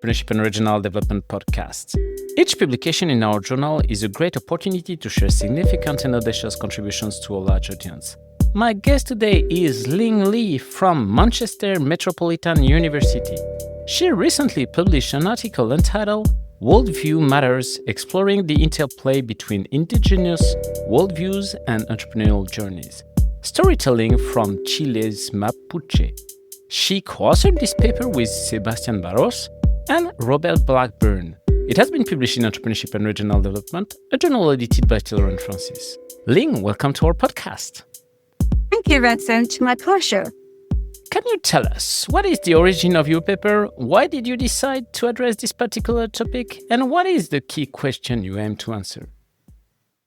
Entrepreneurship and Regional Development podcasts. Each publication in our journal is a great opportunity to share significant and audacious contributions to a large audience. My guest today is Ling Li from Manchester Metropolitan University. She recently published an article entitled Worldview Matters, exploring the interplay between indigenous worldviews and entrepreneurial journeys. Storytelling from Chile's Mapuche. She co-authored this paper with Sebastian Barros and Robert Blackburn. It has been published in Entrepreneurship and Regional Development, a journal edited by Taylor and Francis. Ling, welcome to our podcast. Thank you, Vincent. My pleasure. Can you tell us, what is the origin of your paper? Why did you decide to address this particular topic? And what is the key question you aim to answer?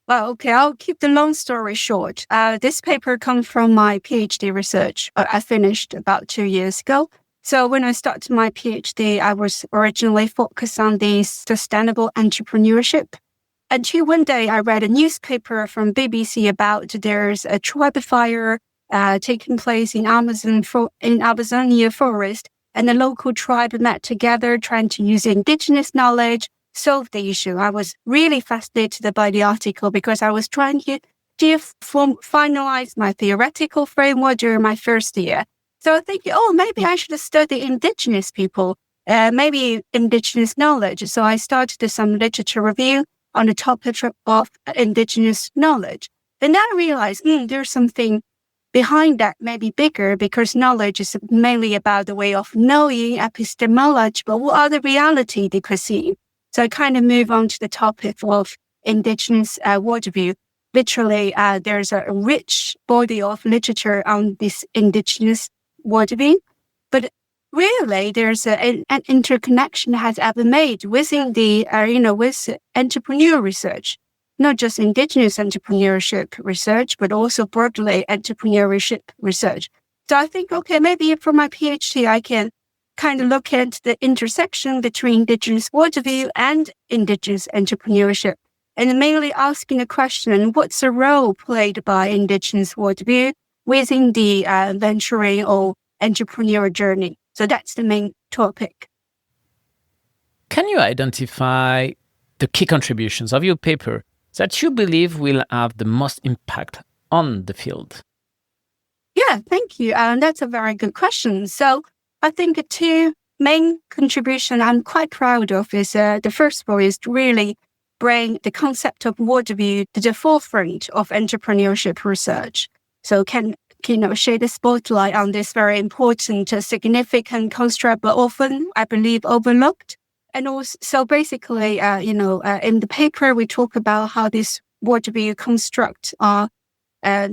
Well, okay, I'll keep the long story short. This paper comes from my PhD research. I finished about 2 years ago. So when I started my PhD, I was originally focused on the sustainable entrepreneurship. Until one day, I read a newspaper from BBC about there's a tribe fire taking place in Amazonia forest, and the local tribe met together trying to use indigenous knowledge solve the issue. I was really fascinated by the article because I was trying to finalize my theoretical framework during my first year. So I think, maybe I should study indigenous people, maybe indigenous knowledge. So I started some literature review on the topic of indigenous knowledge. And I realized there's something behind that, maybe bigger, because knowledge is mainly about the way of knowing, epistemology, but what are the reality they perceive? So I kind of move on to the topic of indigenous worldview. Literally, there's a rich body of literature on this indigenous worldview, but really there's an interconnection has ever made within the, with entrepreneurial research. Not just indigenous entrepreneurship research, but also broadly entrepreneurship research. So I think, maybe for my PhD, I can kind of look at the intersection between indigenous worldview and indigenous entrepreneurship, and mainly asking the question, what's the role played by indigenous worldview within the venturing or entrepreneurial journey? So that's the main topic. Can you identify the key contributions of your paper that you believe will have the most impact on the field? Yeah, thank you. That's a very good question. So I think the two main contributions I'm quite proud of is the first one is to really bring the concept of worldview to the forefront of entrepreneurship research. So can shed the spotlight on this very important, significant construct, but often, I believe, overlooked. And also, so basically, in the paper, we talk about how this worldview construct are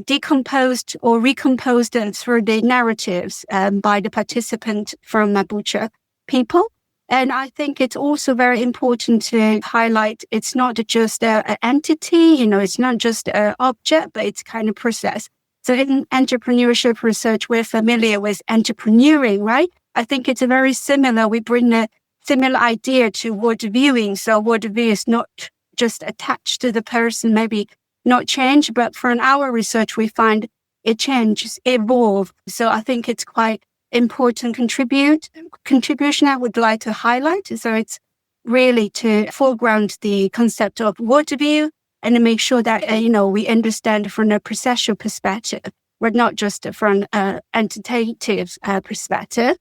decomposed or recomposed through the narratives by the participant from Mapuche people. And I think it's also very important to highlight it's not just an entity, it's not just an object, but it's kind of process. So in entrepreneurship research, we're familiar with entrepreneuring, right? I think it's very similar. We bring a similar idea to worldviewing. So worldview is not just attached to the person, maybe not change, but from our research, we find it changes, evolve. So I think it's quite important contribution I would like to highlight. So it's really to foreground the concept of worldview and to make sure that, we understand from a processual perspective, but not just from an entitative perspective.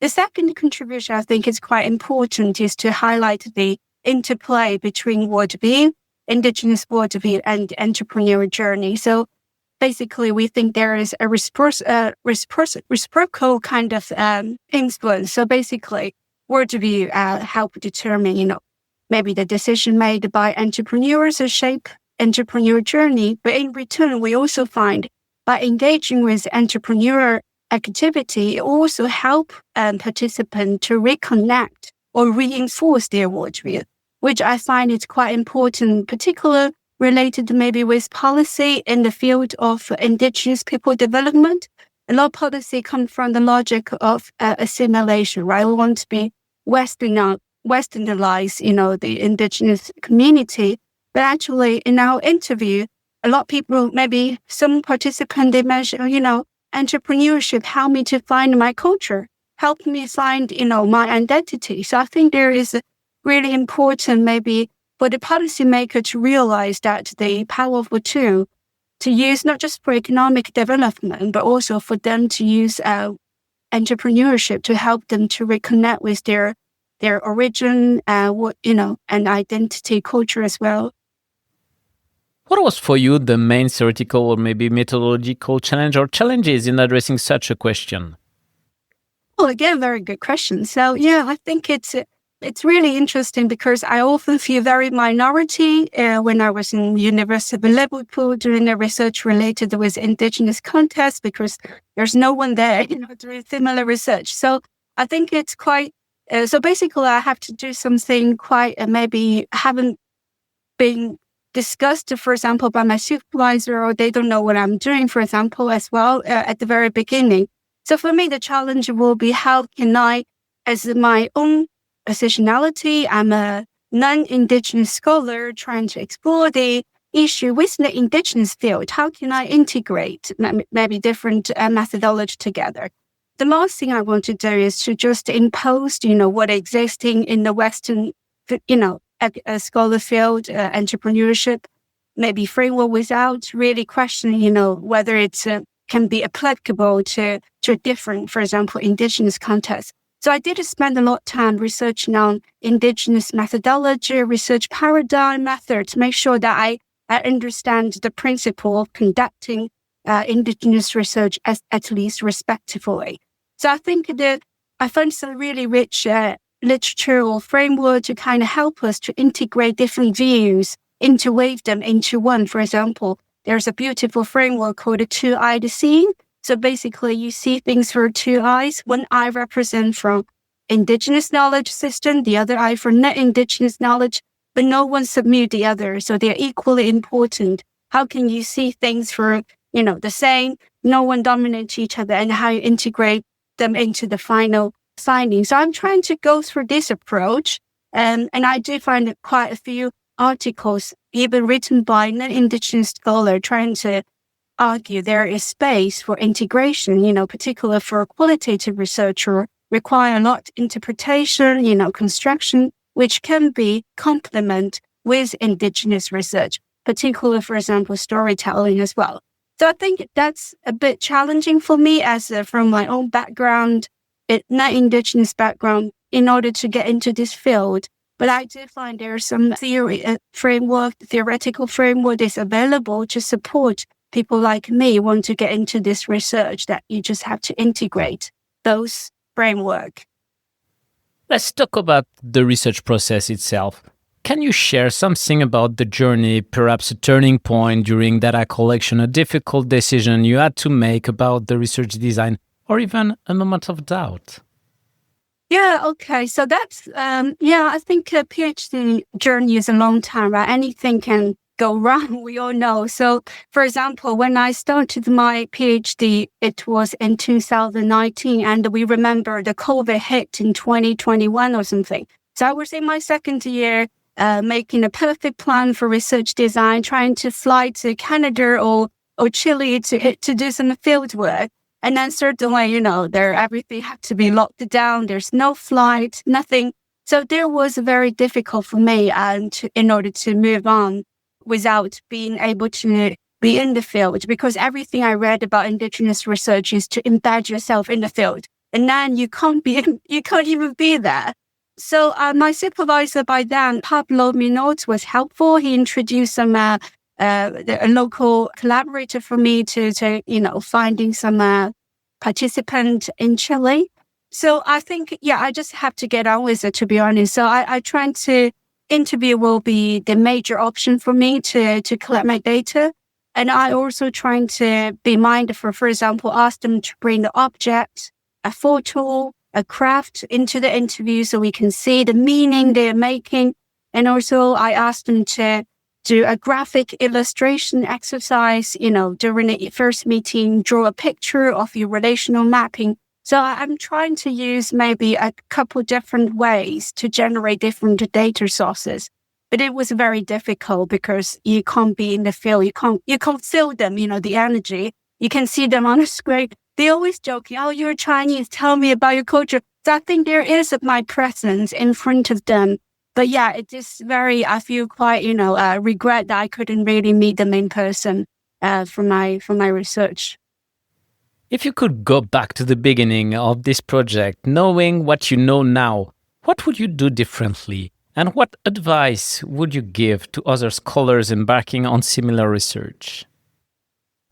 The second contribution I think is quite important is to highlight the interplay between worldview, indigenous worldview, and entrepreneurial journey. So basically, we think there is a reciprocal kind of influence. So basically, worldview help determine, maybe the decision made by entrepreneurs shape entrepreneurial journey. But in return, we also find by engaging with entrepreneurial activity, it also help participants to reconnect or reinforce their worldview, which I find is quite important, particularly related maybe with policy in the field of indigenous people development. A lot of policy comes from the logic of assimilation, right? We want to be westernized, the indigenous community. But actually, in our interview, a lot of people, maybe some participants, they mention, entrepreneurship helped me to find my culture. helped me find, my identity. So I think there is a really important maybe for the policymaker to realize that the powerful tool to use not just for economic development, but also for them to use entrepreneurship to help them to reconnect with their origin, and identity, culture as well. What was for you the main theoretical or maybe methodological challenge or challenges in addressing such a question? Well, again, very good question. So yeah, I think it's really interesting because I often feel very minority when I was in University of Liverpool doing the research related with Indigenous context because there's no one there, doing similar research. So I think it's quite. So basically, I have to do something quite maybe haven't been discussed, for example, by my supervisor, or they don't know what I'm doing, for example, as well at the very beginning. So for me, the challenge will be how can I, as my own positionality, I'm a non-Indigenous scholar trying to explore the issue with the Indigenous field. How can I integrate maybe different methodology together? The last thing I want to do is to just impose, what existing in the Western, a scholar field, entrepreneurship, maybe framework without really questioning, whether it's can be applicable to a different, for example, Indigenous context. So I did spend a lot of time researching on Indigenous methodology, research paradigm method to make sure that I understand the principle of conducting Indigenous research at least respectfully. So I think that I found some really rich literature or framework to kind of help us to integrate different views, interweave them into one. For example, there's a beautiful framework called the two-eyed seeing. So basically, you see things through two eyes. One eye represents from Indigenous knowledge system, the other eye for non-Indigenous knowledge, but no one submit the other. So they're equally important. How can you see things for, the same, no one dominates each other, and how you integrate them into the final finding. So I'm trying to go through this approach, and I do find quite a few articles, even written by non-Indigenous scholars, trying to argue there is space for integration, particularly for qualitative research or require a lot of interpretation, construction, which can be complement with Indigenous research, particularly, for example, storytelling as well. So I think that's a bit challenging for me as from my own background, not Indigenous background, in order to get into this field. But I do find there's some theoretical framework is available to support people like me want to get into this research, that you just have to integrate those framework. Let's talk about the research process itself. Can you share something about the journey, perhaps a turning point during data collection, a difficult decision you had to make about the research design, or even a moment of doubt? Yeah, okay. So that's, I think a PhD journey is a long time, right? Anything can go wrong, we all know. So, for example, when I started my PhD, it was in 2019, and we remember the COVID hit in 2021 or something. So I was in my second year, making a perfect plan for research design, trying to fly to Canada or Chile to do some field work. And then certainly, everything had to be locked down. There's no flight, nothing. So there was very difficult for me in order to move on without being able to be in the field, because everything I read about Indigenous research is to embed yourself in the field. And then you can't even be there. So my supervisor by then, Pablo Minot, was helpful. He introduced some a local collaborator for me to finding some participant in Chile. So I think, I just have to get on with it, to be honest. So I try to interview will be the major option for me to collect my data. And I also trying to be mindful, for example, ask them to bring the object, a photo, a craft into the interview so we can see the meaning they're making. And also I asked them to do a graphic illustration exercise, during the first meeting, draw a picture of your relational mapping. So I'm trying to use maybe a couple different ways to generate different data sources. But it was very difficult because you can't be in the field. You can't feel them, the energy. You can see them on a screen, they always joking, oh, you're Chinese, tell me about your culture. So I think there is my presence in front of them. But yeah, it is I feel quite, regret that I couldn't really meet them in person for my research. If you could go back to the beginning of this project, knowing what you know now, what would you do differently? And what advice would you give to other scholars embarking on similar research?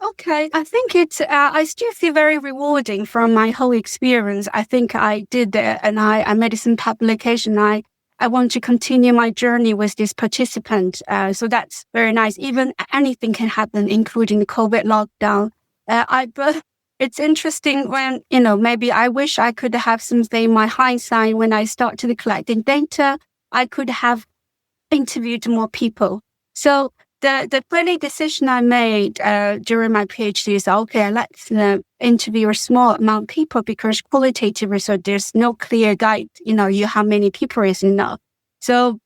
Okay, I think I still feel very rewarding from my whole experience. I think I did it and I made some publication. I want to continue my journey with this participant. So that's very nice. Even anything can happen, including the COVID lockdown. But it's interesting when, maybe I wish I could have something in my hindsight when I started collecting data. I could have interviewed more people. So the really decision I made during my PhD is, okay, let's interview a small amount of people because qualitative research, there's no clear guide, how many people is enough. So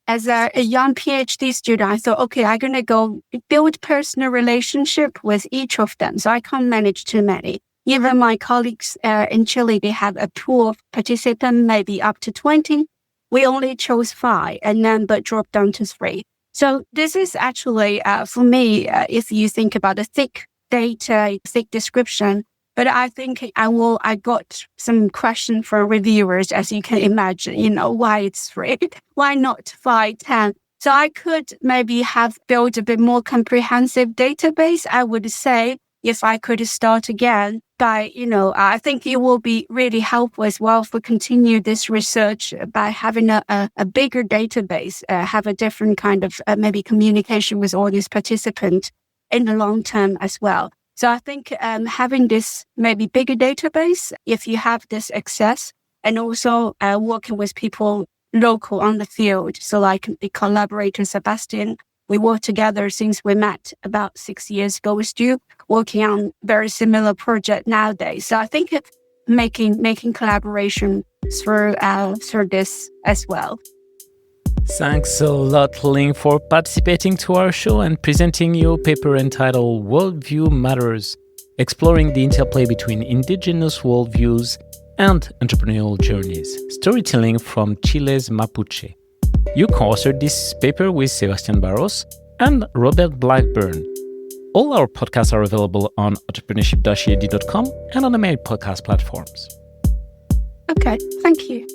as a young PhD student, I thought, okay, I'm going to go build personal relationship with each of them. So I can't manage too many. Even my colleagues in Chile, they have a pool of participants, maybe up to 20. We only chose 5 but dropped down to 3. So this is actually, for me, if you think about the thick data, thick description, but I think I got some question from reviewers, as you can imagine, why it's 3, why not 5, 10? So I could maybe have built a bit more comprehensive database, I would say, if I could start again by, I think it will be really helpful as well for continue this research by having a bigger database, have a different kind of maybe communication with all these participants in the long term as well. So I think having this maybe bigger database, if you have this access, and also working with people local on the field. So like the collaborator, Sebastian, we worked together since we met about 6 years ago. We're still working on very similar project nowadays. So I think making collaboration through this as well. Thanks a lot, Ling, for participating to our show and presenting your paper entitled Worldview Matters, exploring the interplay between indigenous worldviews and entrepreneurial journeys, storytelling from Chile's Mapuche. You co-authored this paper with Sebastian Barros and Robert Blackburn. All our podcasts are available on entrepreneurship.com and on the main podcast platforms. Okay, thank you.